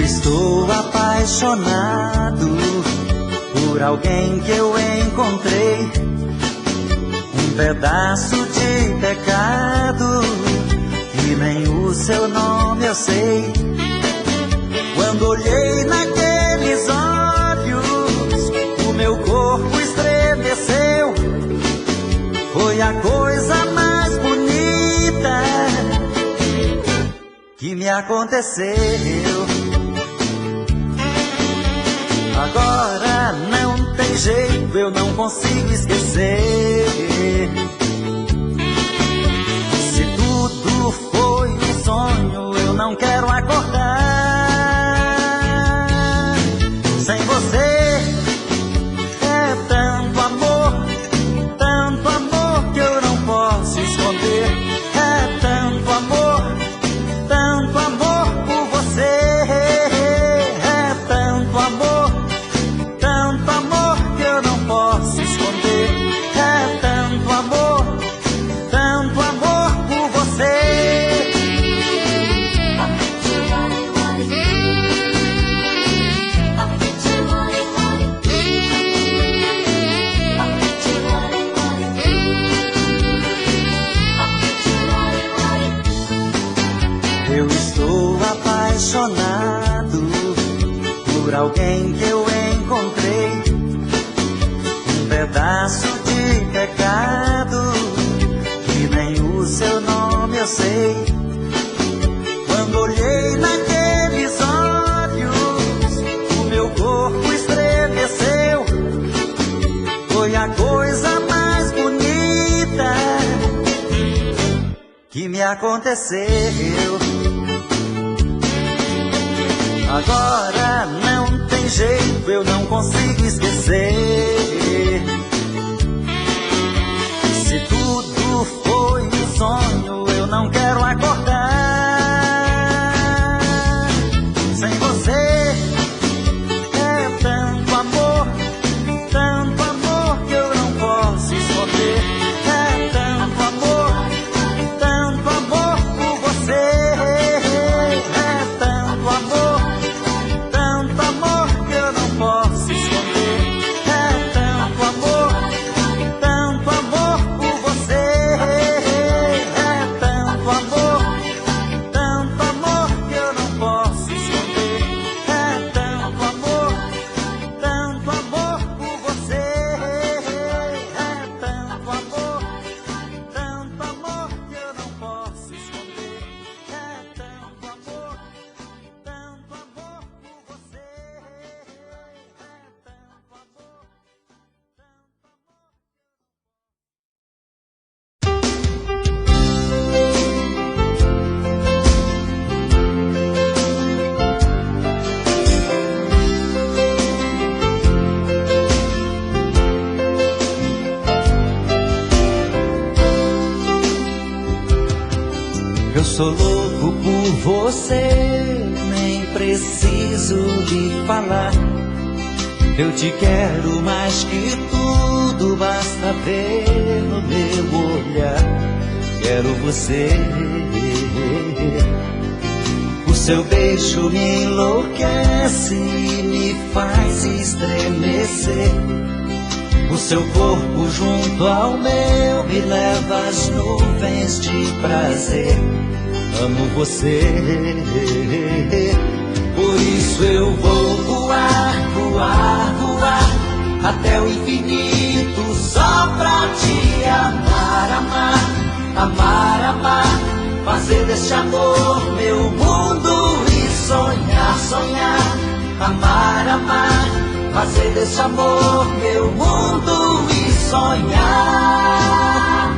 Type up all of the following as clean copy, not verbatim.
estou apaixonado por alguém que eu encontrei, um pedaço de pecado que nem o seu nome eu sei. Quando olhei naqueles olhos, o meu corpo estremeceu. Foi a coisa mais bonita que me aconteceu. Agora não tem jeito, eu não consigo esquecer. Se tudo foi um sonho, eu não quero acordar. Sem você é tanto amor que eu não posso esconder. É tanto amor por você. É tanto amor que eu não posso esconder. É tanto amor por você. Eu estou apaixonado por alguém que eu encontrei, um pedaço de pecado que nem o seu nome eu sei. Quando olhei naqueles olhos, o meu corpo estremeceu. Foi a coisa mais bonita que me aconteceu. Agora não tem jeito, eu não consigo esquecer. Se tudo foi um sonho, eu não quero acordar. Sem você é tanto amor que eu não posso esconder. É tanto amor por você. É tanto amor que eu não posso esconder. É tanto amor por você. É tanto amor que eu não posso esconder. É tanto amor por você. É tanto amor que eu não posso esconder. É tanto amor por você. Eu sou louco por você, nem preciso lhe falar. Eu te quero mais que tudo, basta ver no meu olhar. Quero você. O seu beijo me enlouquece e me faz estremecer. O seu corpo junto ao meu me leva às nuvens de prazer. Amo você, por isso eu vou voar, voar, voar até o infinito só pra te amar, amar, amar, amar. Fazer deste amor meu mundo e sonhar, sonhar. Amar, amar, fazer deste amor meu mundo e sonhar.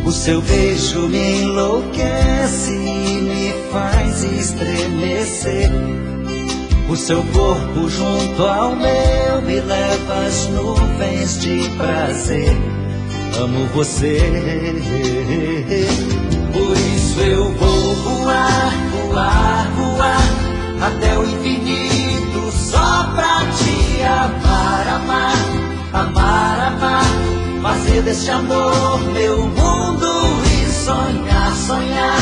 O seu beijo me enlouquece e me faz estremecer. O seu corpo junto ao meu me leva às nuvens de prazer. Amo você, por isso eu vou voar, deste amor meu mundo e sonhar, sonhar,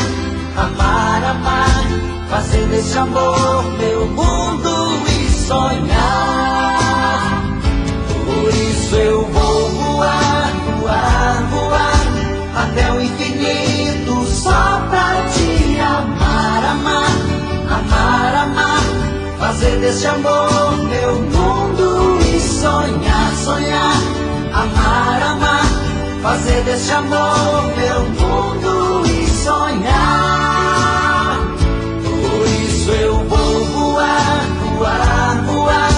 amar, amar, fazer deste amor meu mundo e sonhar. Por isso eu vou voar, voar, voar até o infinito só pra te amar, amar, amar, amar, fazer deste amor meu mundo e sonhar, sonhar, amar, amar, fazer deste amor meu mundo e sonhar. Por isso eu vou voar, voar, voar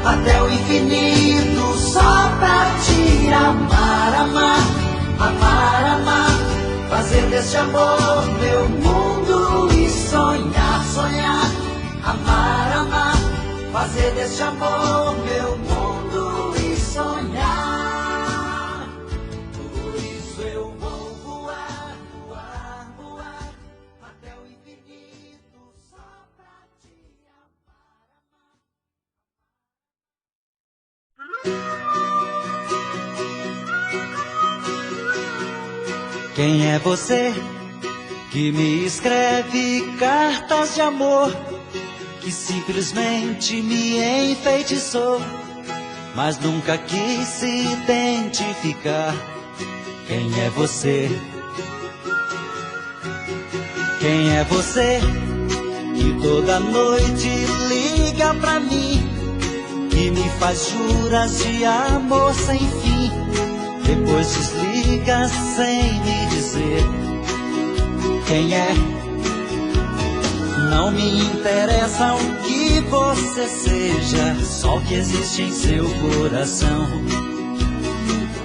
até o infinito só pra te amar, amar, amar, amar, fazer deste amor meu mundo e sonhar, sonhar, amar, amar, fazer deste amor meu mundo e sonhar. Por isso eu vou voar, voar, voar até o infinito só pra te amar. Quem é você que me escreve cartas de amor, que simplesmente me enfeitiçou, mas nunca quis se identificar? Quem é você? Quem é você que toda noite liga pra mim, que me faz juras de amor sem fim, depois desliga sem me dizer quem é? Não me interessa o que você seja, só o que existe em seu coração.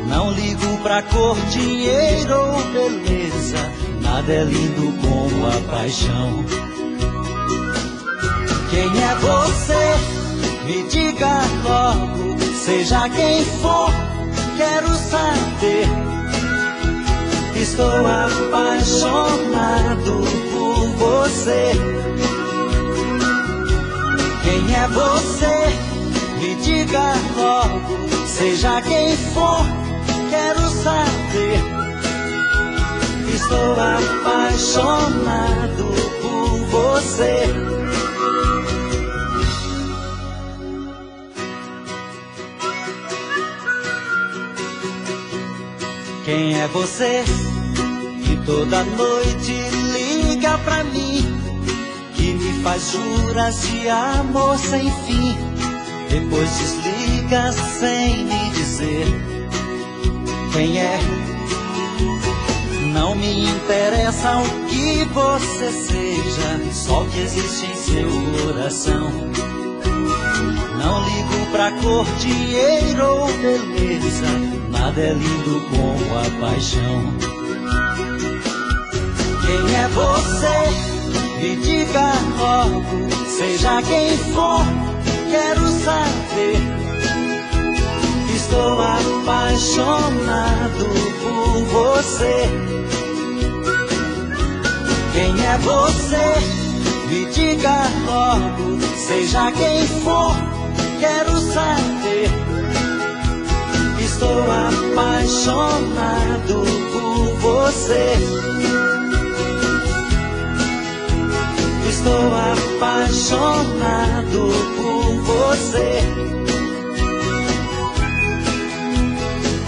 Não ligo pra cor, dinheiro ou beleza, nada é lindo como a paixão. Quem é você? Me diga logo, seja quem for, quero saber. Estou apaixonado por você. Quem é você? Me diga logo, seja quem for, quero saber. Estou apaixonado por você. Quem é você que toda noite liga pra mim, que me faz juras de amor sem fim, depois desliga sem me dizer quem é? Não me interessa o que você seja, só o que existe em seu coração. Não ligo pra cor, dinheiro ou beleza, nada é lindo como a paixão. Quem é você? Me diga logo, seja quem for, quero saber. Estou apaixonado por você. Quem é você? Me diga logo, seja quem for, quero saber. Estou apaixonado por você. Estou apaixonado por você.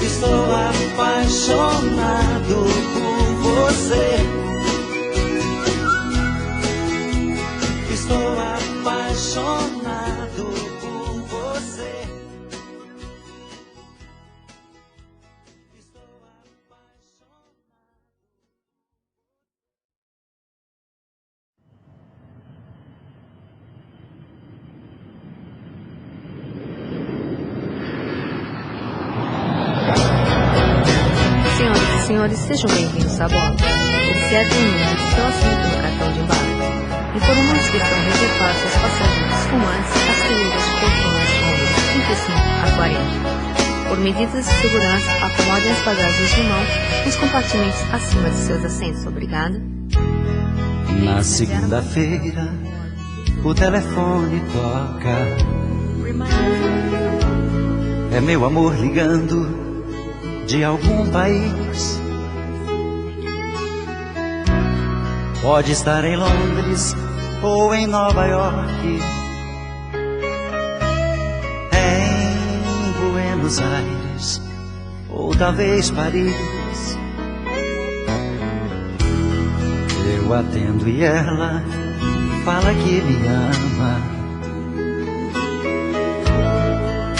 Estou apaixonado por você. Estou apaixonado por você. Senhoras e senhores, sejam bem-vindos a bordo. Observe o número de seu assento no cartão de embarque. Informamos que estão reservados aos passageiros fumantes as fileiras de poltronas números 35 a 40. Por medidas de segurança, acomodem as bagagens de mão nos compartimentos acima de seus assentos. Obrigada. Na segunda-feira, o telefone toca. É meu amor ligando de algum país. Pode estar em Londres ou em Nova York, em Buenos Aires ou talvez Paris. Eu atendo e ela fala que me ama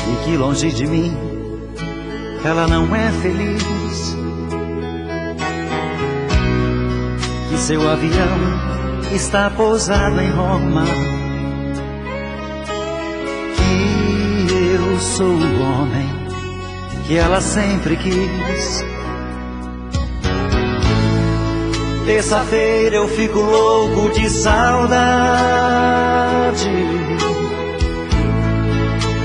e que longe de mim ela não é feliz. Que seu avião está pousado em Roma, que eu sou o homem que ela sempre quis. Terça-feira eu fico louco de saudade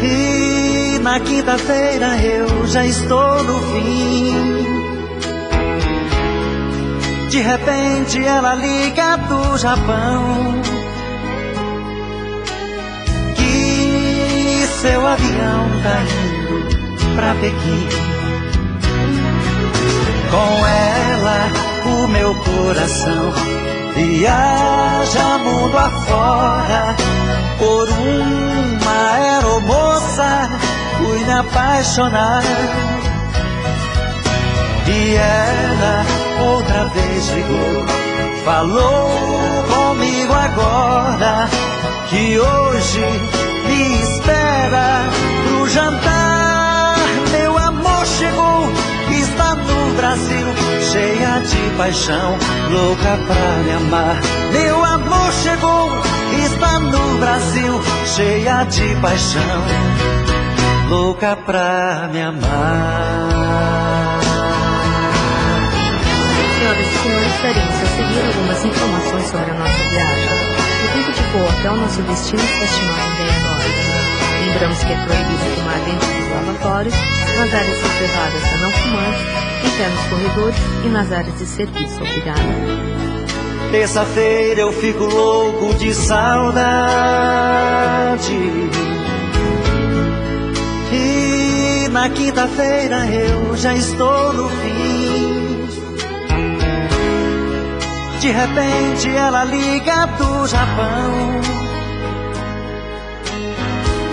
e na quinta-feira eu já estou no fim. De repente ela liga do Japão que seu avião tá indo pra Pequim. Com ela o meu coração viaja mundo afora. Por uma aeromoça fui me apaixonar. E ela outra vez ligou, falou comigo agora que hoje me espera pro jantar. Meu amor chegou, está no Brasil, cheia de paixão, louca pra me amar. Meu amor chegou, está no Brasil, cheia de paixão, louca pra me amar. Senhoras e senhores, daremos a seguir algumas informações sobre a nossa viagem. O tempo de voo até o nosso destino está estimado em 10 horas. Lembramos que é proibido fumar dentro dos lavatórios, nas áreas reservadas a não fumantes, em pé nos corredores e nas áreas de serviço. Obrigada. Terça-feira eu fico louco de saudade e na quinta-feira eu já estou no fim. De repente ela liga do Japão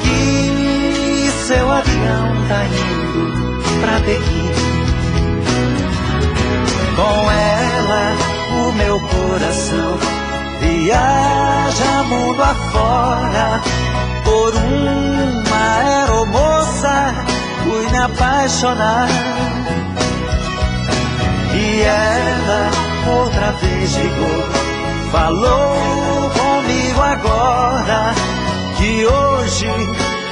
que seu avião tá indo pra Pequim. Com ela o meu coração viaja mundo afora. Por uma aeromoça fui me apaixonar. E ela outra vez ligou, falou comigo agora que hoje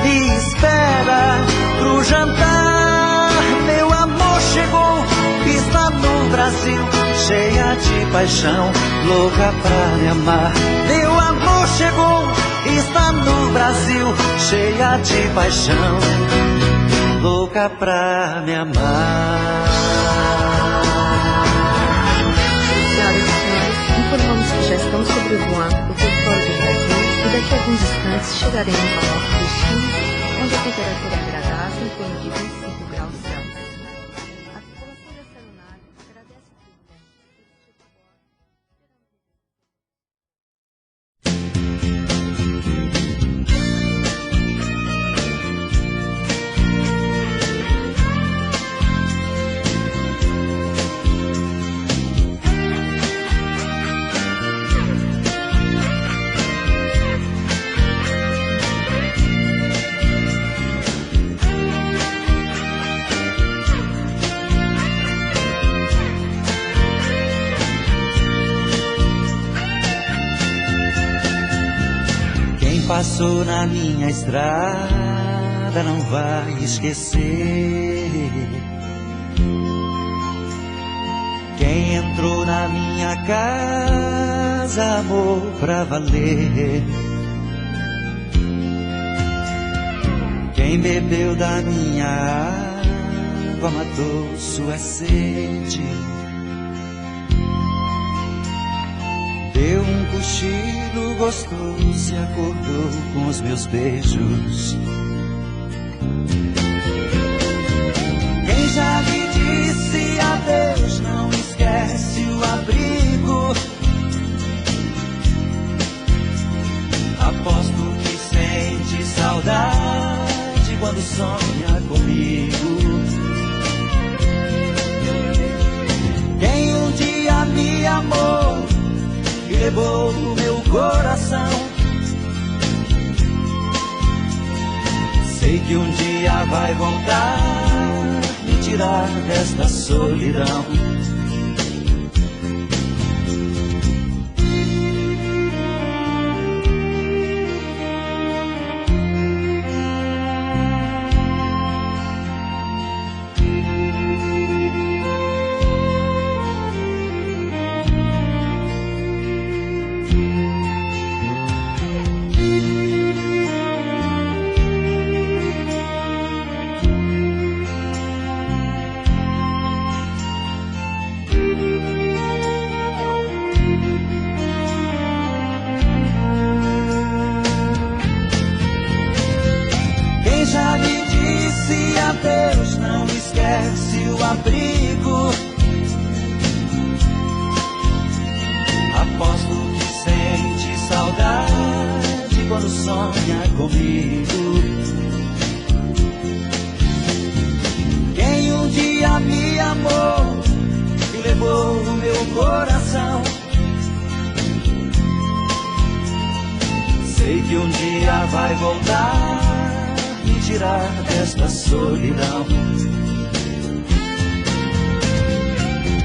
me espera pro jantar. Meu amor chegou, está no Brasil, cheia de paixão, louca pra me amar. Meu amor chegou, está no Brasil, cheia de paixão, louca pra me amar. Senhoras e senhores, informamos que já estamos sobrevoando o território do Brasil e daqui a alguns instantes chegaremos ao nosso destino, onde a temperatura é agradável em torno de 25 graus Celsius. A tripulação dessa aeronave agradece o privilégio de ter Passou na minha estrada não vai esquecer. Quem entrou na minha casa amou pra valer. Quem bebeu da minha água matou sua sede. Deu um cochilo gostoso e acordou com os meus beijos. Quem já lhe disse comigo. Quem um dia me amou e levou o meu coração, sei que um dia vai voltar, me tirar desta solidão. Já lhe disse adeus, não esquece o abrigo. Aposto que sente saudade quando sonha comigo. Quem um dia me amou e levou o meu coração, sei que um dia vai voltar, tirar desta solidão.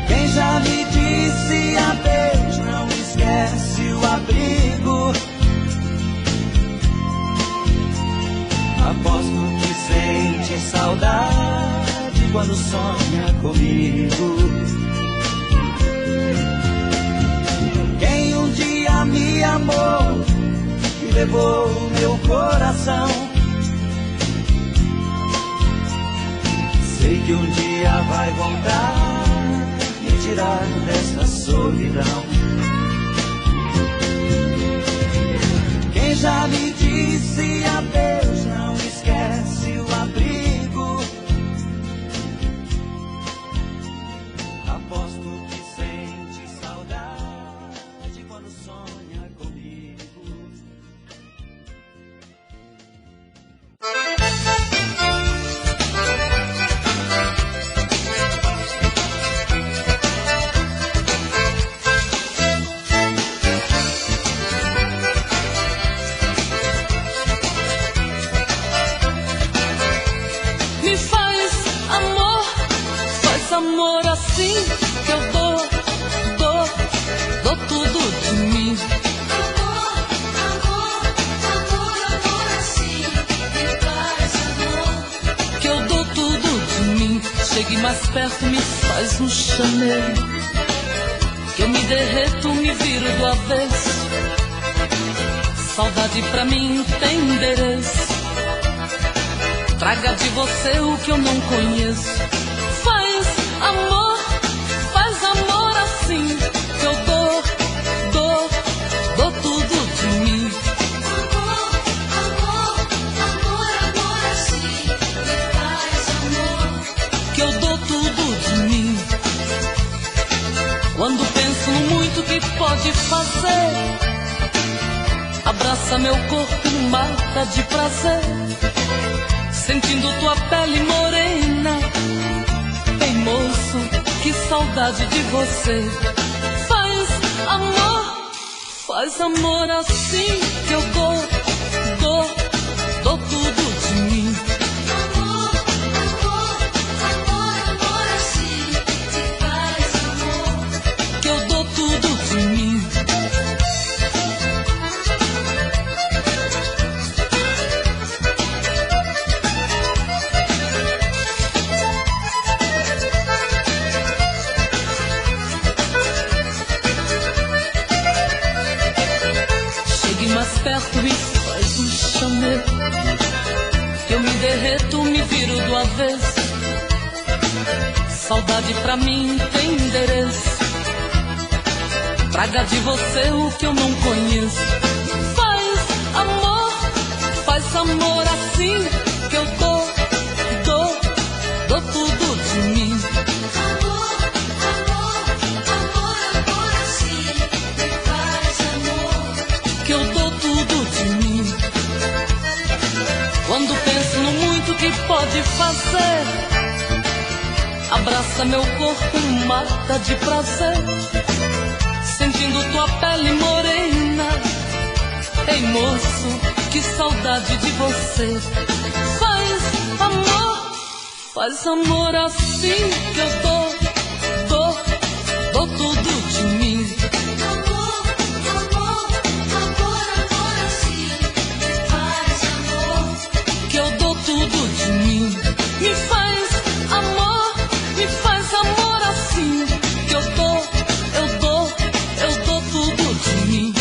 Quem já lhe disse adeus, não esquece o abrigo. Aposto que sente saudade quando sonha comigo. Quem um dia me amou e levou o meu coração, sei que um dia vai voltar, me tirar desta solidão. Quem já lhe disse adeus, não esquece o abrigo. Aposto que sente saudade quando sonha comigo. Amor assim que eu dou tudo de mim. Amor, amor, amor, amor assim, me faz amor. Que eu dou tudo de mim. Chegue mais perto, me faz um chamego. Que eu me derreto, me viro do avesso. Saudade pra mim tem endereço. Traga de você o que eu não conheço. Faz amor assim, que eu dou tudo de mim. Amor, amor, amor, amor assim, me faz amor. Que eu dou tudo de mim. Quando penso no muito que pode fazer, abraça meu corpo, mata de prazer. Sentindo tua pele morena, bem moço, que saudade de você. Faz amor assim, que eu dou tudo de mim. Amor, amor, amor, amor assim, me faz amor. Que eu dou tudo de mim. Perto me faz um chamego, que eu me derreto, me viro do avesso. Saudade pra mim tem endereço. Traga de você o que eu não conheço. Faz amor assim, que eu dou tudo de mim. Amor, amor, amor, amor assim, me faz amor. Que eu dou tudo de mim. Quando penso no muito que pode pode fazer. Abraça meu corpo, mata de prazer, sentindo tua pele morena. Ei moço, que saudade de você. Faz amor assim que eu dou tudo de mim. Amor, amor, amor, amor assim. Faz amor. Que eu dou tudo de mim. Me faz amor assim. Que eu dou tudo de mim.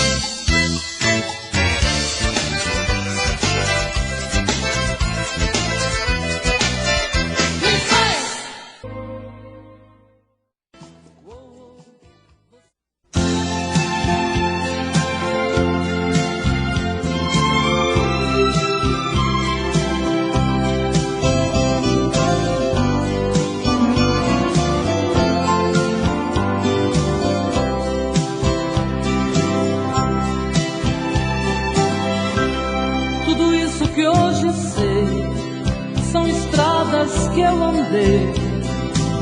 Me faz. Tudo isso que hoje sei são estradas que eu andei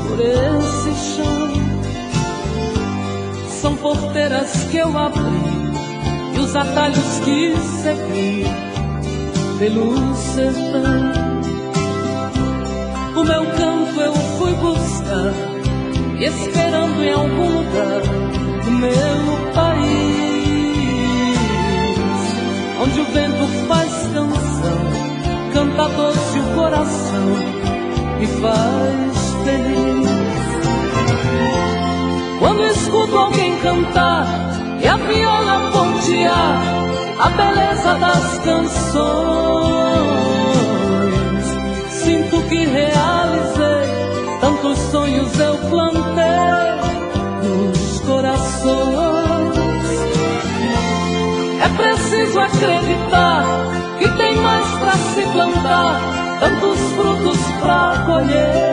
por esse chão, são porteiras que eu abri e os atalhos que segui pelo sertão. O meu canto eu fui buscar, esperando em algum lugar do meu país, onde o vento faz canção, canta doce o coração, me faz feliz. Quando escuto alguém cantar e a viola pontear a beleza das canções, sinto que realizei tantos sonhos eu plantei nos corações. É preciso acreditar que tem mais pra se plantar, tantos frutos pra colher.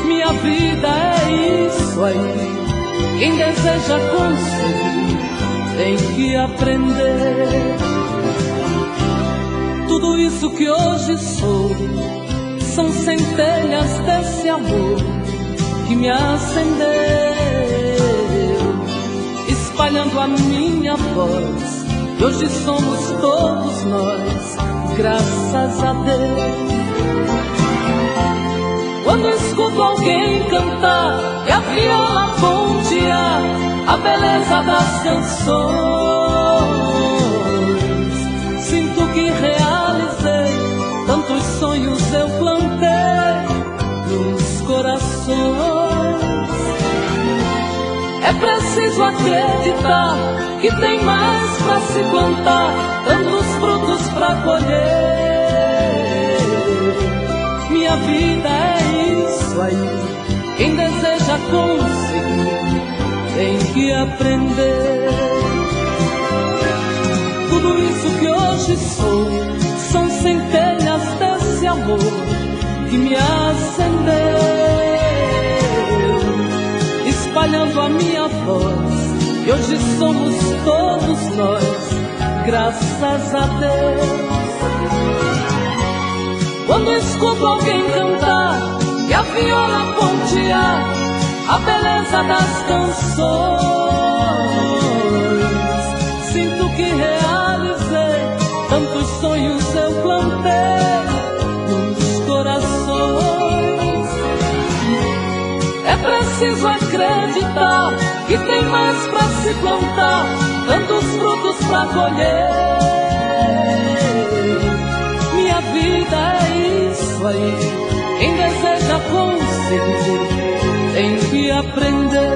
Minha vida é isso aí, quem deseja conseguir tem que aprender. Tudo isso que hoje sou são centelhas desse amor que me acendeu, espalhando a minha voz. E hoje somos todos nós, graças a Deus. Quando escuto alguém cantar e a viola pontear a beleza das canções, sinto que realizei tantos sonhos eu plantei nos corações. É preciso acreditar que tem mais pra se plantar, tantos frutos pra colher. Minha vida é isso aí, quem deseja conseguir tem que aprender. Tudo isso que hoje sou são centelhas desse amor que me acendeu, espalhando a minha voz. E hoje somos todos nós, graças a Deus. Quando escuto alguém cantar e a viola pontear a beleza das canções, sinto que realizei tantos sonhos eu plantei nos corações. É preciso acreditar que tem mais pra se plantar, tantos frutos pra colher. Minha vida é isso aí, quem deseja conseguir tem que aprender.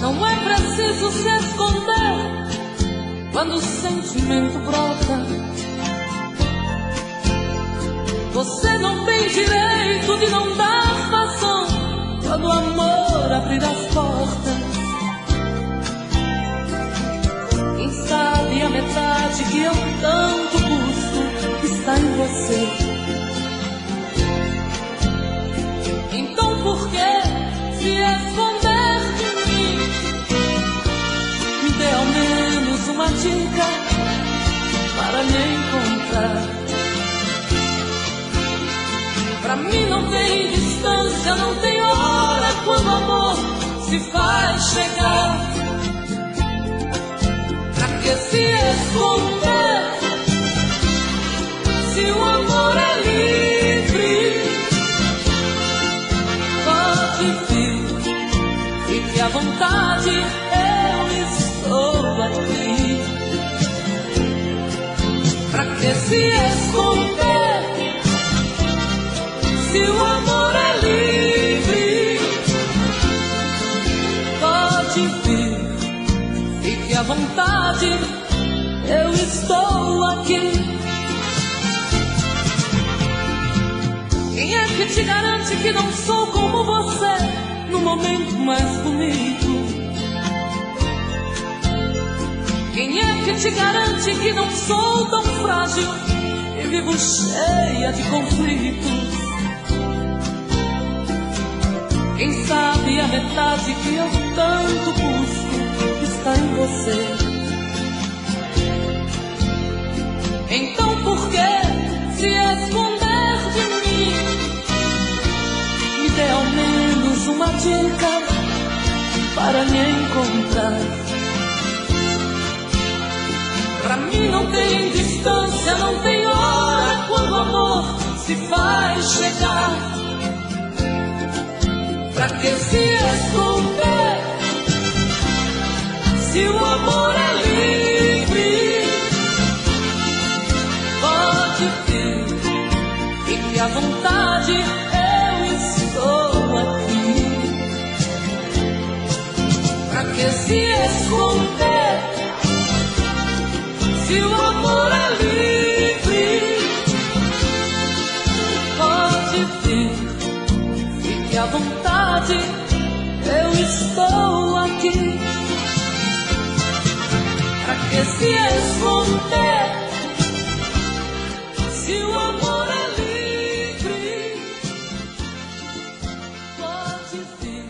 Não é preciso se esconder quando o sentimento brota. Você não tem direito de não dar razão quando o amor abrir as portas. Quem sabe a metade que eu tanto busco está em você. Então por que se esconder de mim? Me dê ao menos uma dica para me encontrar. Pra mim não tem distância, não tem hora quando o amor se faz chegar. Pra que se esconder se o amor é livre? Pode vir, fique à vontade, eu estou aqui. Pra que se esconder se o amor é livre? Pode vir, fique à vontade, eu estou aqui. Quem é que te garante que não sou como você no momento mais bonito? Quem é que te garante que não sou tão frágil e vivo cheia de conflitos? Quem sabe a metade que eu tanto busco está em você. Então por que se esconder de mim? Me dê ao menos uma dica para me encontrar. Pra mim não tem distância, não tem hora quando o amor se faz chegar. Pra que se esconder se o amor é livre? Pode vir, fique à vontade, eu estou aqui. Pra que se esconder se o amor é livre? Pode vir, fique à vontade, eu estou aqui. Pra que se esconder se o amor é livre? Pode vir.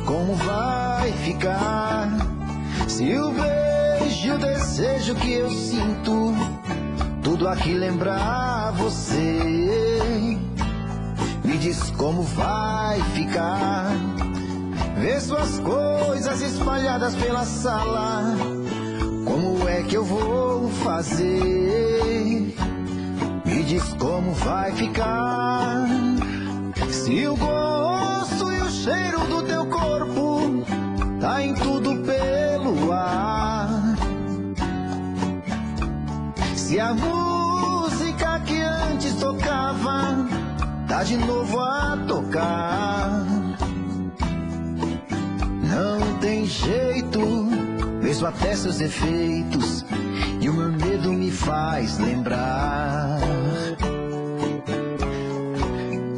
Como vai ficar se o beijo e o desejo que eu sinto tudo aqui lembrar você? Me diz como vai ficar ver suas coisas espalhadas pela sala. Como é que eu vou fazer? Me diz como vai ficar se o gosto e o cheiro do teu corpo tá em tudo pelo ar. Se a música que antes tocava tá de novo a tocar. Não tem jeito, vejo até seus efeitos e o meu medo me faz lembrar.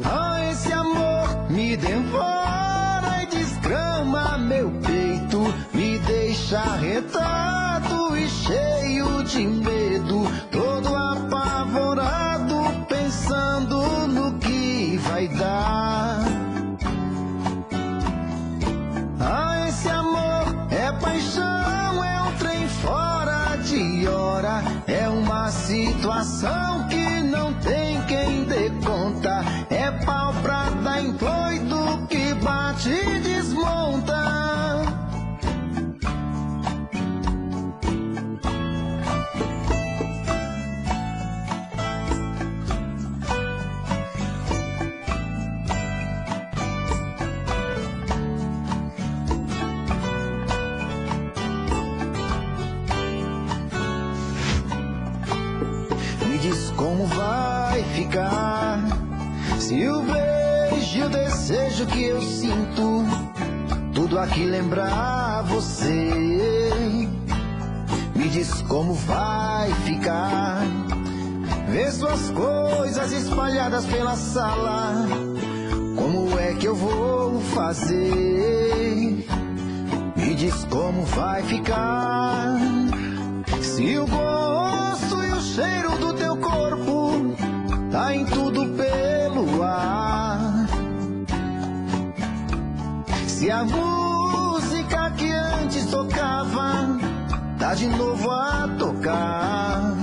Ah, esse amor me devora e desgrama meu peito, me deixa arretado e cheio de medo, todo apavorado, pensando no que vai dar. Ah, esse amor é paixão, é um trem fora de hora, é uma situação que não tem quem dê conta, é pau pra dar em doido que bate e desmonta. Me diz como vai vai ficar? Se o beijo e o desejo que eu sinto, tudo aqui lembrar você. Me diz como vai ficar? Vê suas coisas espalhadas pela sala. Como é que eu vou fazer? Me diz como vai ficar? Se o gosto e o cheiro do teu corpo tá em tudo pelo ar. Se a música que antes tocava tá de novo a tocar.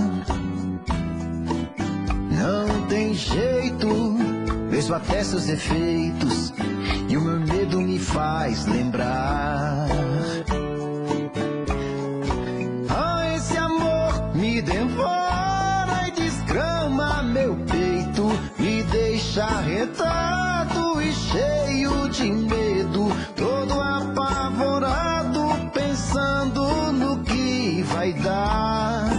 Não tem jeito, vejo até seus efeitos e o meu medo me faz lembrar. Ah, esse amor me devora e desgrama meu peito, me deixa arretado e cheio de medo, todo apavorado, pensando no que vai dar.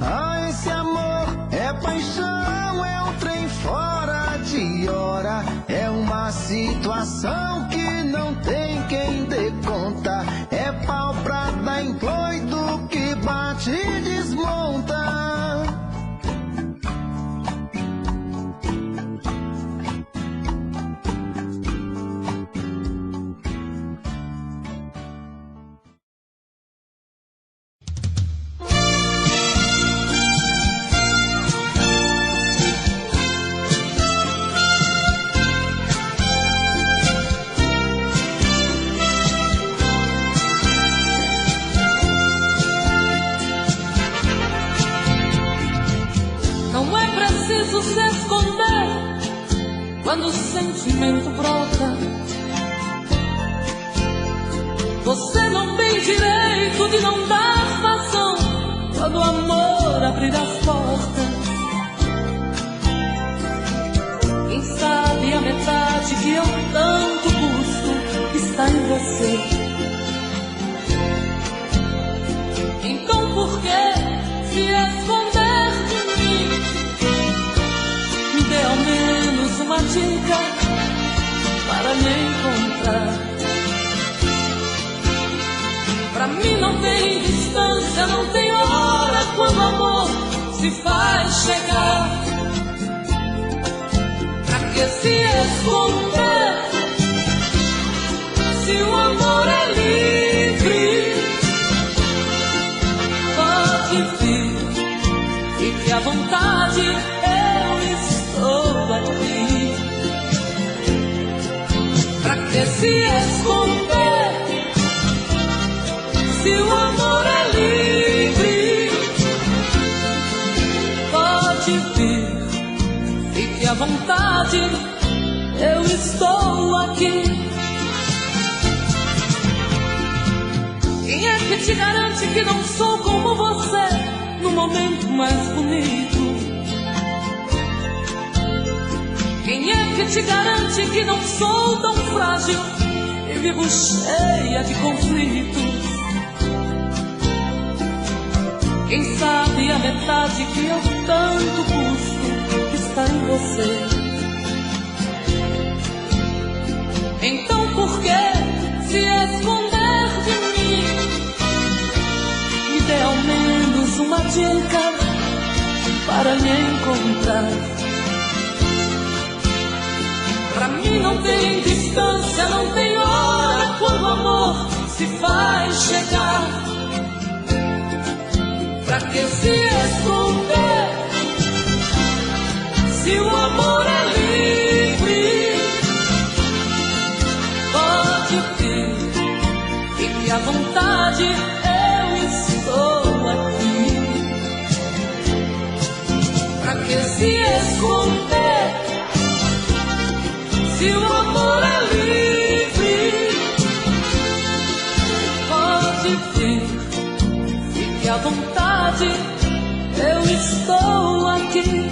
Ah, esse amor é paixão, é um trem fora de hora, é uma situação que não tem quem dê conta, é pau pra dar em doido que bate e desmonta. Não é preciso se esconder quando o sentimento brota. Você não tem direito de não dar razão quando o amor abrir as portas. Quem sabe a metade que eu tanto busco está em você. Então por que se esconder de mim? Me dê ao menos uma dica para me encontrar. Pra mim não tem distância, não tem hora quando o amor se faz chegar. Pra que se esconder se o amor é livre? Pode vir, fique à vontade, eu estou aqui. Pra que se esconder se o amor é livre? Pode vir, fique à vontade, eu estou aqui. Quem é que te garante que não sou como você no momento mais bonito? Quem é que te garante que não sou tão frágil e vivo cheia de conflitos? Quem sabe a metade que eu tanto busco está em você. Então por que se esconder de mim? Me dê ao menos uma dica para me encontrar. Pra mim não tem distância, não tem hora quando o amor se faz chegar. Pra que se esconder se o amor é livre? Pode vir, fique à vontade, eu estou aqui. Pra que se esconder se o amor é livre? Pode vir, fique à vontade, eu estou aqui.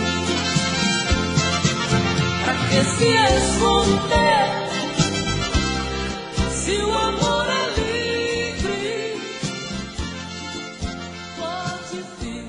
Pra que se esconder se o amor é livre? Pode vir.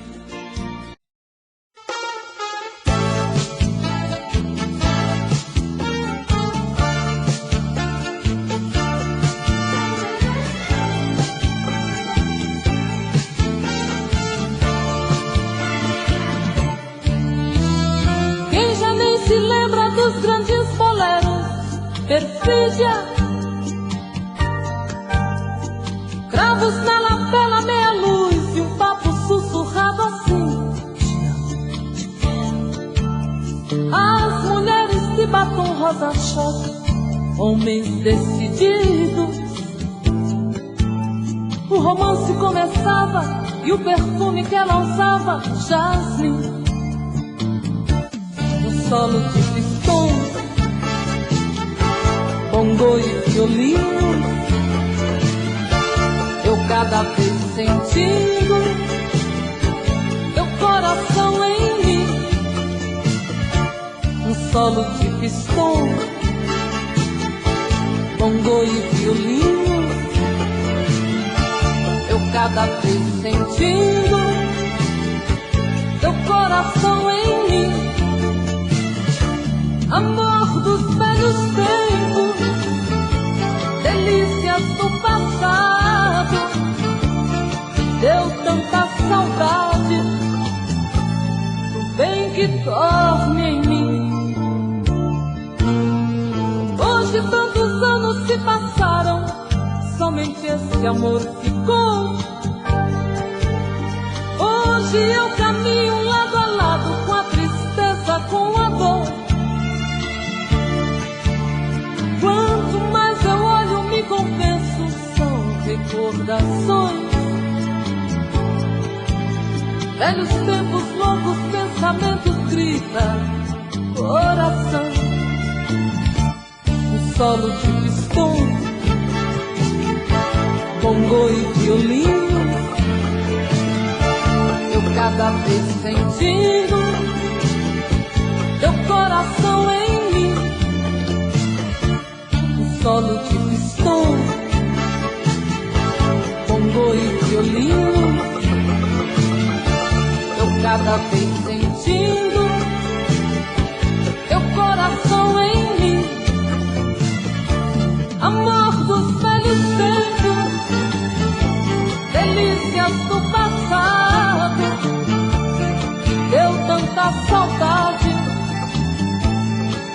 orquídea, cravos na lapela, meia luz e um papo sussurrado assim. As mulheres de batom rosa-choque, homens decididos. O romance começava e o perfume que ela usava, jasmim. Um solo de pistão, bongo e violino, eu cada vez sentindo teu coração em mim. Um solo de pistão, bongo e violino, eu cada vez sentindo teu coração em mim. Amor dos velhos tempos, delícias do passado, deu tanta saudade do bem que dorme em mim. Hoje tantos anos se passaram, somente esse amor ficou. Hoje eu caminho lado a lado, com a tristeza, com a dor. Quanto mais eu olho, me convenço, são recordações. Velhos tempos, loucos pensamentos, grita coração. Um solo de pistão, bongo e violino, eu cada vez sentindo teu coração em mim. Um solo de pistão, bongo e violino, eu cada vez sentindo teu coração em mim. Amor dos velhos tempos, delícias do passado, deu tanta saudade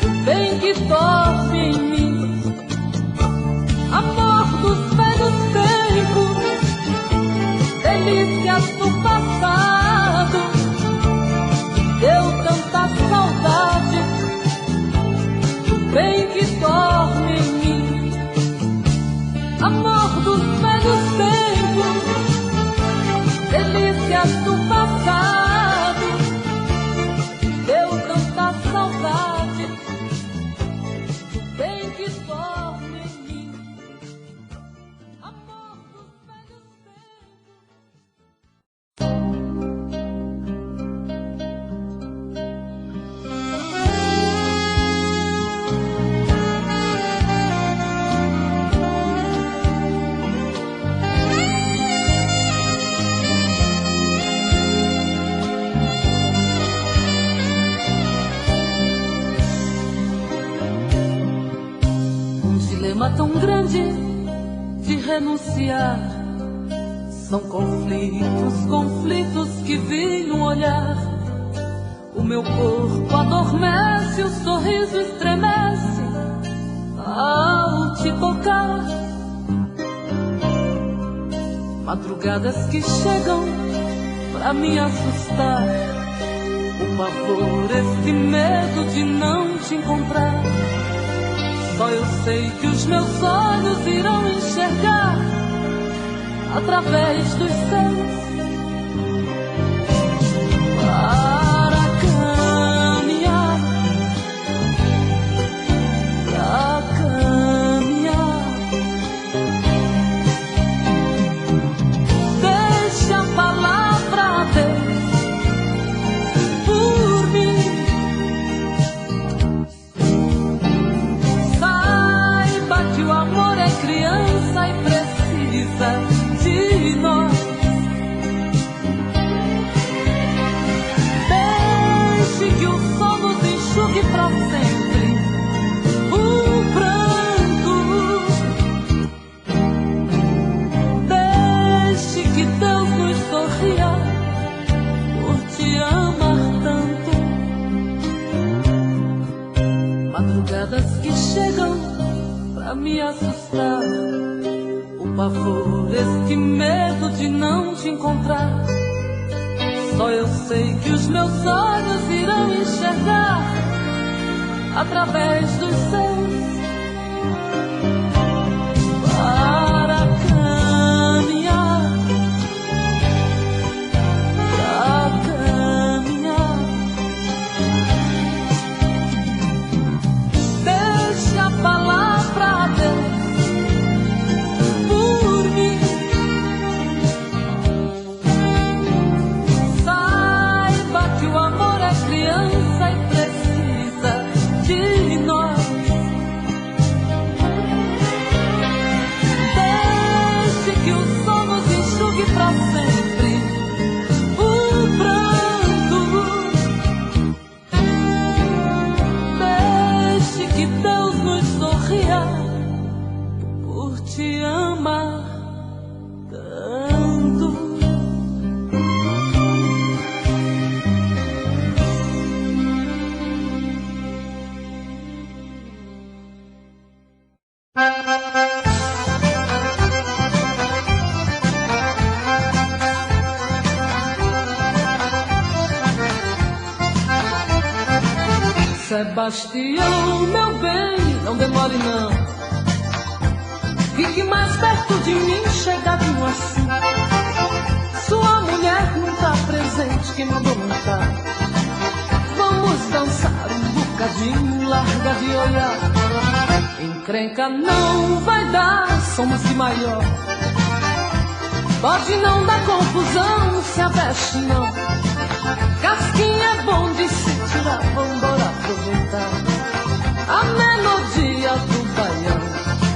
do bem que dorme em mim. Amor dos velhos tempos, delícias do passado, deu tanta saudade do bem que dorme em mim. Amor dos velhos tempos, delícias do passado, deu tanta saudade do bem que dorme em mim. Amor dos velhos tão grande de renunciar. São conflitos, conflitos que vi no olhar. O meu corpo adormece, o sorriso estremece ao te tocar. Madrugadas que chegam pra me assustar, o pavor, esse medo de não te encontrar. Só eu sei que os meus olhos irão enxergar através dos seus, para caminhar, para caminhar. Deixa a palavra Deus por mim. Que o amor é criança e precisa de nós. Deixe que o sol nos enxugue pra sempre o pranto. Deixe que Deus nos sorria por te amar tanto. Madrugadas que chegam estar. O pavor, este medo de não te encontrar. Só eu sei que os meus olhos irão enxergar através dos seus. Para caminhar, deixe a palavra Deus por mim. Saiba que o amor é criança e precisa de nós. Deixe que o sol nos enxugue pra sempre o pranto. Deixe que Deus nos sorria por te amar tanto. Sebastião, meu bem, não demore não. Fique mais perto de mim, chegadinho assim. Sua mulher não tá presente, quem mandou não tá. Vamos dançar um bocadinho, larga de olhar. Encrenca não vai dar, somos de maior. Pode não dar confusão, se aveste não. Casquinha é bom de se tirar, vambora aproveitar a melodia do baião.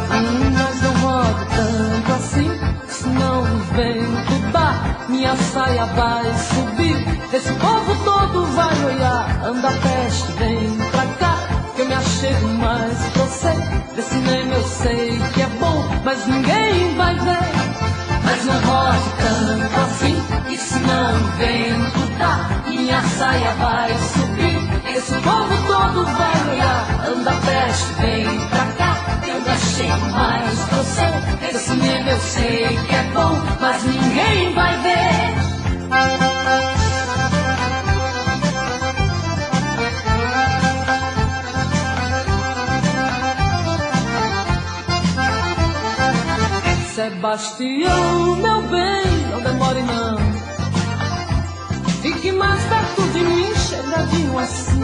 Mas não rodo tanto assim, senão o vento dá. Minha saia vai subir, esse povo todo vai olhar. Anda peste, vem pra cá, que eu me achego mais pra você. Desse cinema eu sei que é bom, mas ninguém vai ver. Mas não rode tanto assim, e senão o vento dá. Minha saia vai subir, esse povo todo vai olhar. Anda peste, vem pra cá, eu me achego mais pra você. Esse cinema eu sei que é bom, mas ninguém vai ver. Sebastião, meu bem, não demore não. Fique mais perto de mim, chegadinho assim.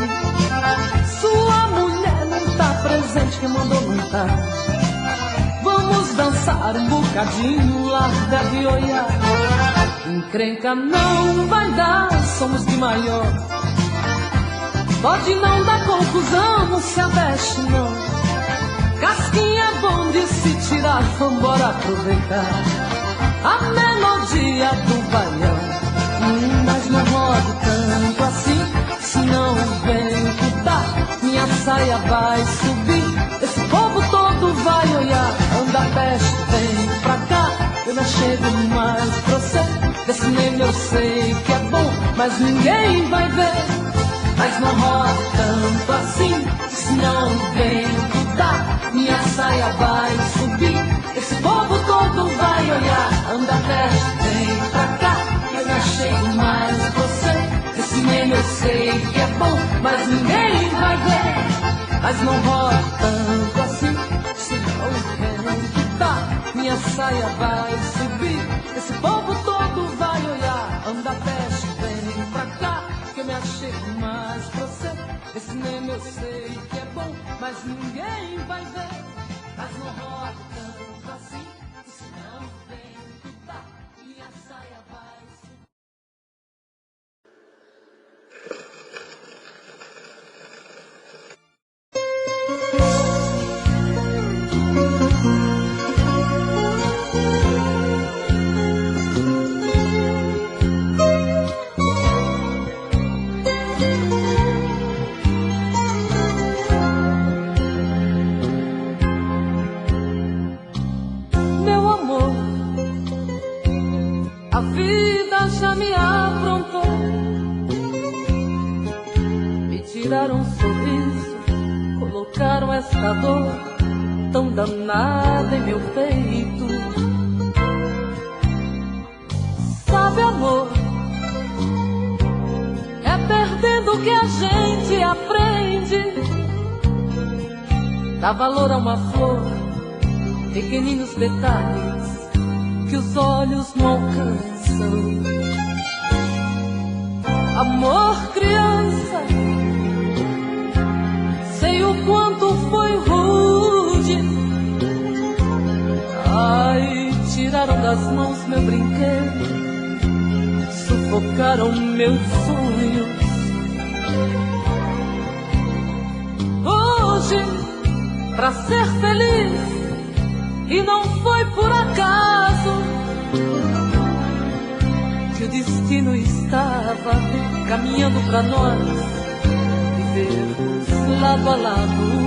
Sua mulher não tá presente, quem mandou não tá. Vamos dançar um bocadinho, larga de olhar. Encrenca não vai dar, somos de maior. Pode não dar confusão, não se aveste não. Casquinha é bom de se tirar, vambora aproveitar a melodia do baião. Mas não rodo tanto assim, senão o vento dá. Minha saia vai subir, esse povo todo vai olhar. Anda peste, vem pra cá, eu não chego mais pra você. Desse cinema eu sei que é bom, mas ninguém vai ver. Mas não rodo tanto assim, senão o vento dá. Minha saia vai subir, esse povo todo vai olhar. Anda peste, vem pra cá, eu não chego mais você. Esse cinema eu sei que é bom, mas ninguém vai ver. Mas não rodo tanto assim, senão o vento dá. Minha saia vai subir, esse povo todo vai olhar. Anda peste, vem pra cá, que eu me achego mais pra você. Esse cinema eu sei que é bom, mas ninguém vai ver. Mas não rodo tanto assim, senão o vento dá. Minha saia vai subir. A vida já me aprontou, me tiraram um sorriso, colocaram esta dor. tão danada em meu peito. Sabe, amor, é perdendo que a gente aprende. Dá valor a uma flor, pequeninos detalhes que os olhos não alcançam. Amor, criança, sei o quanto foi rude. Ai, tiraram das mãos meu brinquedo, sufocaram meus sonhos. Hoje, pra ser feliz, e não foi por acaso que o destino estava caminhando pra nós vivermos lado a lado.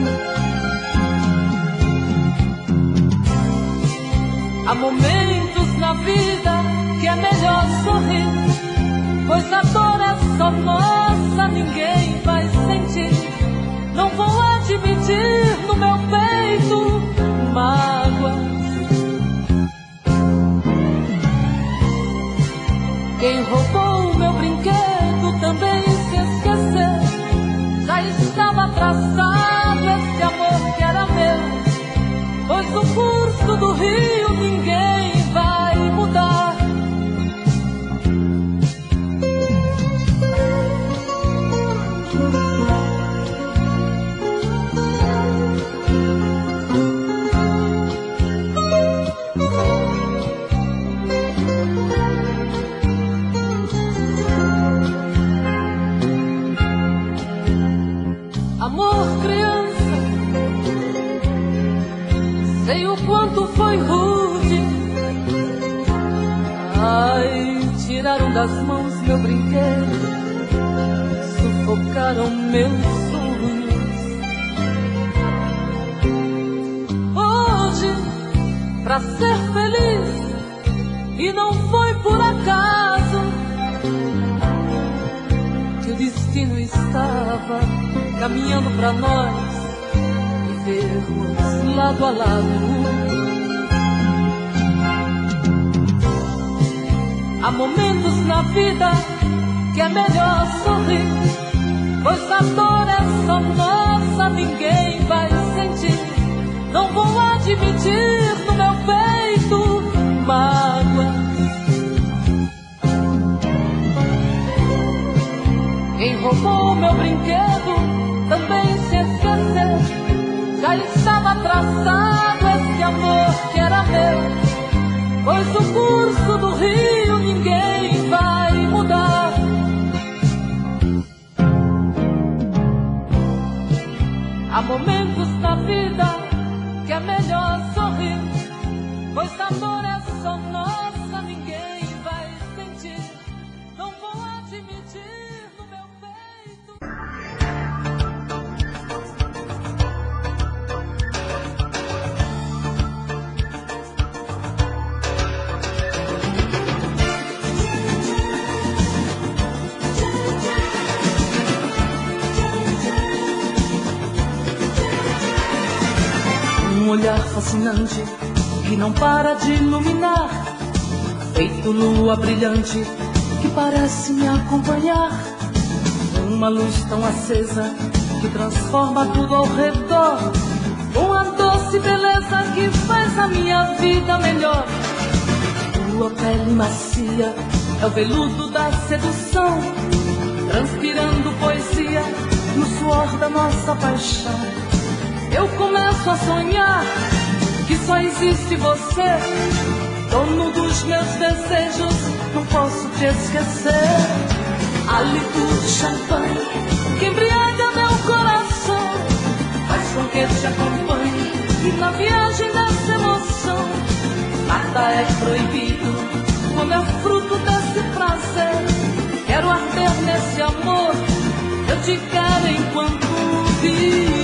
Há momentos na vida que é melhor sorrir, pois a dor é só nossa, ninguém vai sentir. Não vou admitir no meu peito mágoas. Quem roubou meu brinquedo também se esqueceu. Já estava traçado esse amor que era meu, pois no curso do rio ninguém vai mudar. Amor, criança, sei o quanto foi rude. Ai, tiraram das mãos meu brinquedo, sufocaram meus sonhos. Hoje, pra ser feliz, e não foi por acaso que o destino estava caminhando pra nós vivermos lado a lado. Há momentos na vida que é melhor sorrir, pois a dor é só nossa, ninguém vai sentir. Não vou admitir no meu peito mágoas. Quem roubou meu brinquedo também se esqueceu. Já estava traçado esse amor que era meu, pois o curso do rio ninguém vai mudar. Há momentos na vida que é melhor sorrir, pois a dor é só nossa, ninguém vai sentir. Não vou admitir no meu peito. Um olhar fascinante que não para de iluminar, feito lua brilhante que parece me acompanhar. Uma luz tão acesa que transforma tudo ao redor, com a doce beleza que faz a minha vida melhor. Tua pele macia é o veludo da sedução, transpirando poesia no suor da nossa paixão. Eu começo a sonhar que só existe você, dono dos meus desejos, não posso te esquecer. Hálito de champanhe que embriaga meu coração, faz com que te acompanhe e na viagem dessa emoção. Nada é proibido quando é fruto desse prazer. Quero arder nesse amor, eu te quero enquanto viver.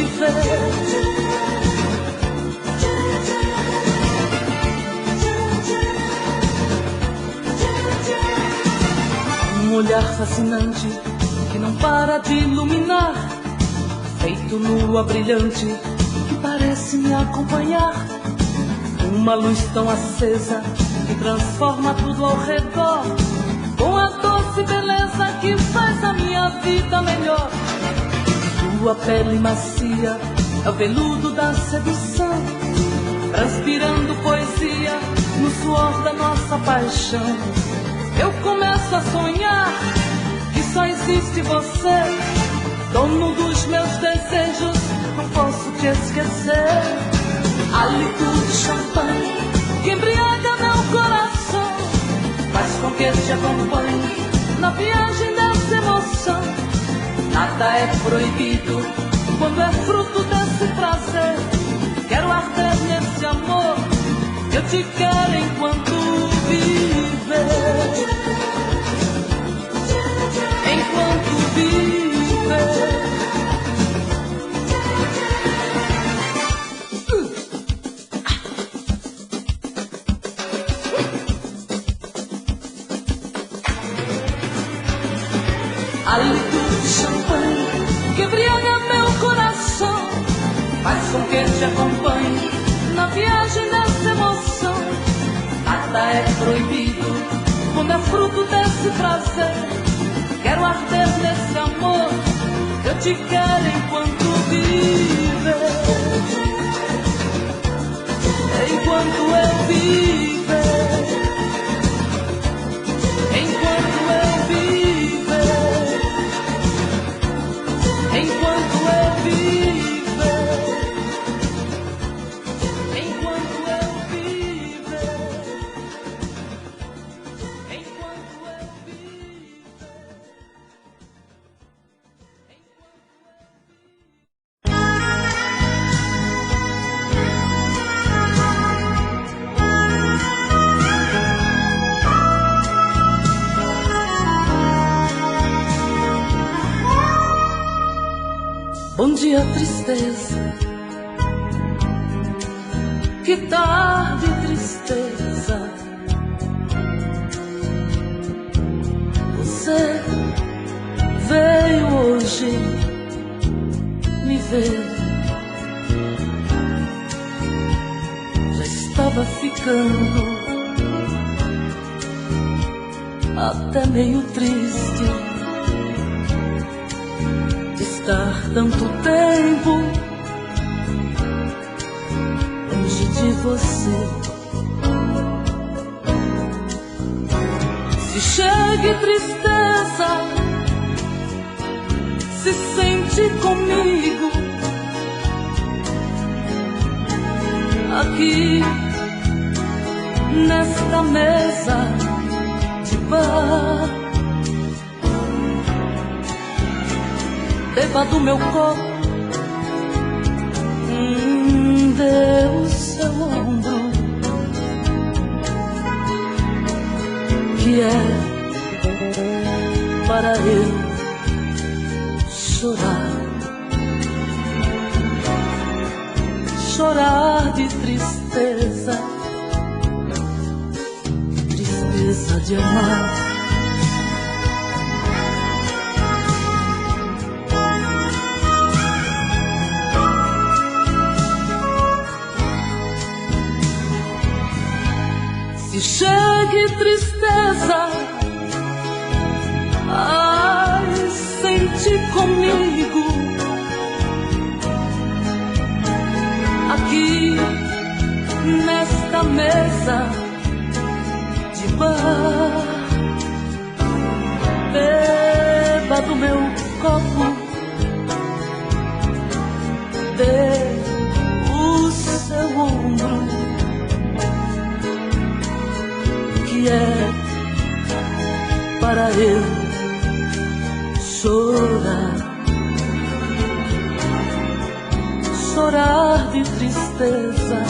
Um olhar fascinante que não para de iluminar, feito lua brilhante que parece me acompanhar. Uma luz tão acesa que transforma tudo ao redor, com a doce beleza que faz a minha vida melhor. Tua pele macia é o veludo da sedução, transpirando poesia no suor da nossa paixão. Eu começo a sonhar que só existe você, dono dos meus desejos, não posso te esquecer. Hálito de champanhe que embriaga meu coração, faz com que te acompanhe na viagem dessa emoção. Nada é proibido quando é fruto desse prazer. Quero arder nesse amor, eu te quero enquanto viver. Enquanto viver. Hálito de champanhe que embriaga meu coração, faz com que te acompanhe na viagem dessa emoção. Nada é proibido quando é fruto desse prazer. Quero arder nesse amor, eu te quero enquanto viver. Enquanto eu viver. Enquanto eu viver. Enquanto eu viver. Enquanto eu viver. Enquanto eu viver. Bom dia, tristeza. Que tarde, tristeza. Você veio hoje me ver. Já estava ficando até meio triste estar tanto tempo longe de você. Se chegue tristeza, se sente comigo aqui nesta mesa de bar. Beba do meu copo, dê o seu ombro, que é para eu chorar. Chorar de tristeza, tristeza de amar. Chegue tristeza, ai, sente comigo aqui nesta mesa de bar. Beba do meu copo, dê o seu ombro, que é para eu chorar. Chorar de tristeza,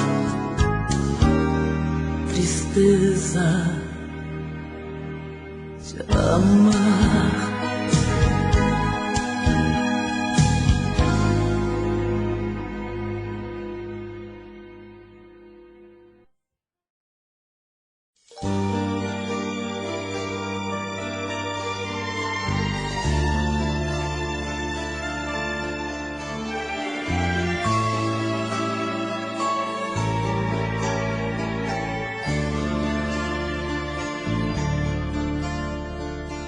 tristeza de amar.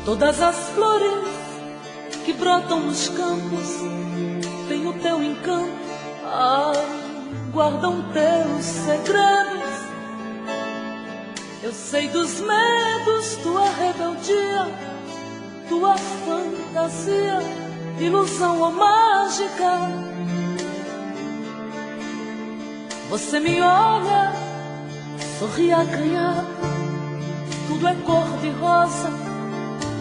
Todas as flores que brotam nos campos têm o teu encanto, guardam teus segredos. Eu sei dos medos, tua rebeldia, tua fantasia, ilusão ou mágica. Você me olha, sorri acanhado, tudo é cor de rosa,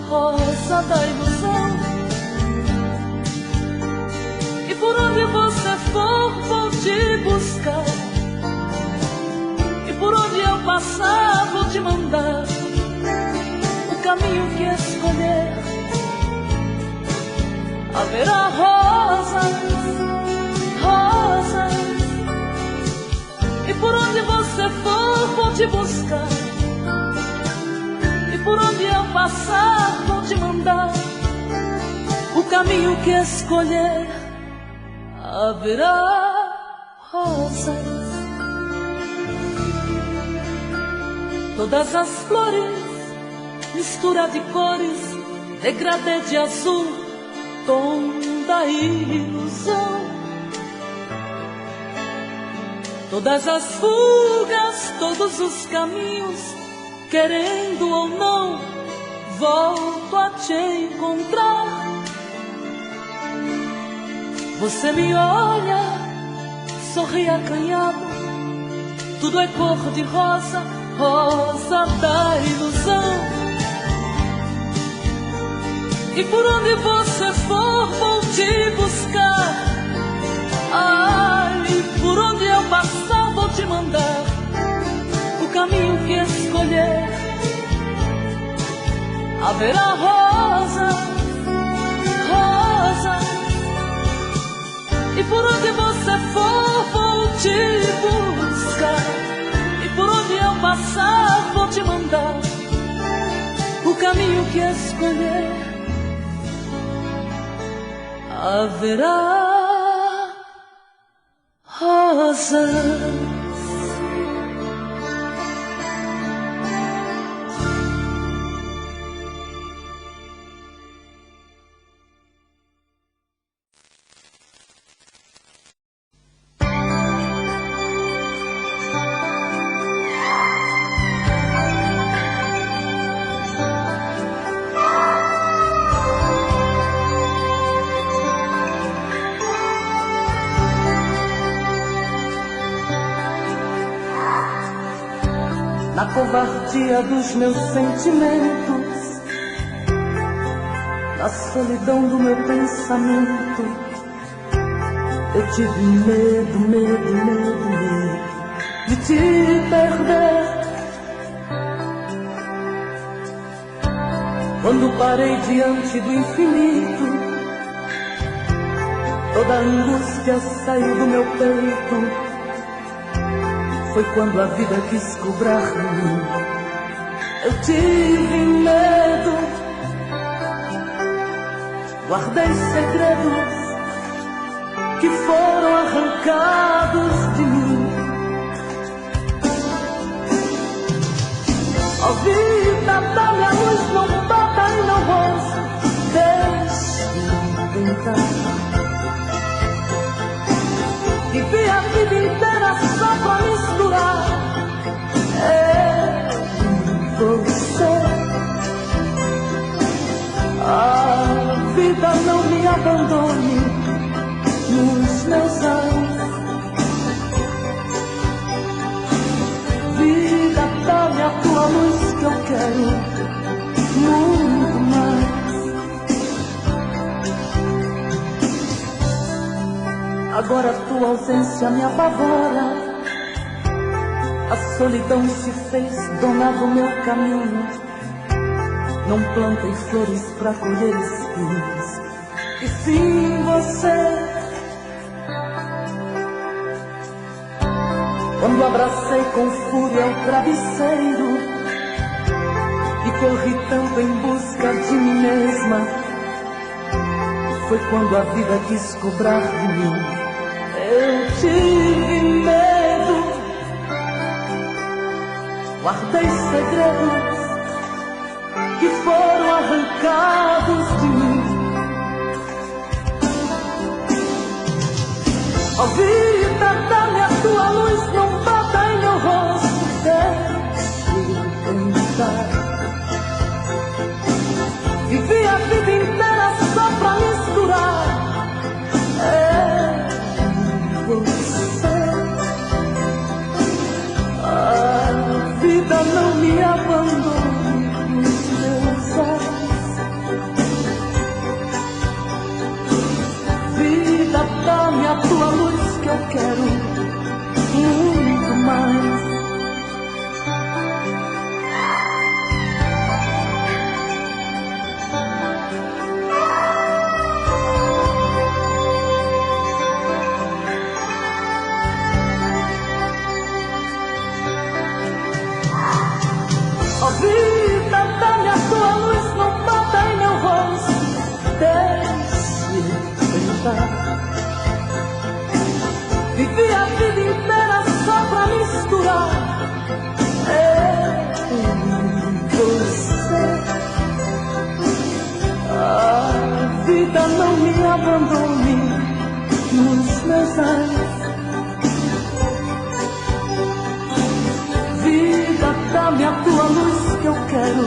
rosa da ilusão. E por onde você for, vou te buscar. E por onde eu passar, vou te mandar o caminho que escolher. Haverá rosas, rosas. E por onde você for, vou te buscar. E por onde eu passar, vou te mandar o caminho que escolher. Haverá rosas. Todas as flores, mistura de cores, degradê de azul, tom da ilusão. Todas as fugas, todos os caminhos, querendo ou não, volto a te encontrar. Você me olha, sorri acanhado, tudo é cor de rosa, rosa da ilusão. E por onde você for, vou te buscar. Ai, por onde eu passar, vou te mandar o caminho que escolher. Haverá rosas, rosas. E por onde você for, vou te buscar. E por onde eu passar, vou te mandar o caminho que escolher. Haverá rosas. Na covardia dos meus sentimentos, na solidão do meu pensamento, eu tive medo, medo, medo, medo de te perder. Quando parei diante do infinito, toda a angústia saiu do meu peito. Foi quando a vida quis cobrar de mim. Eu tive medo, guardei segredos que foram arrancados de mim. Ó vida, dá-me a luz, não bata e não roça, deixe-me tentar. Vivi a vida inteira só pra misturar eu e você. A vida não me abandone nos meus anos. Vida, dá-me a tua luz que eu quero muito mais. Agora a tua ausência me apavora. A solidão se fez dona do meu caminho. Não plantei flores pra colher espinhos, e sim você. Quando abracei com fúria o travesseiro e corri tanto em busca de mim mesma, foi quando a vida quis cobrar de mim. Eu tive medo, guardei segredos que foram arrancados de mim. Ó vida, dá-me a tua luz, não bata em meu rosto, deixe tentar. Vivi a vida inteira só pra misturar você. A vida não me abandone nos meus olhos. Vida, dá-me a tua luz que eu quero muito mais. Ó vida, dá-me a tua luz, não bata em meu rosto, deixe tentar. Vivi a vida inteira só pra misturar você. A vida não me abandone nos meus anos. Vida, dá-me a tua luz que eu quero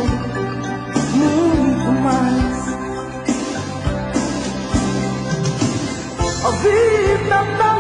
muito mais. Ó vida, dá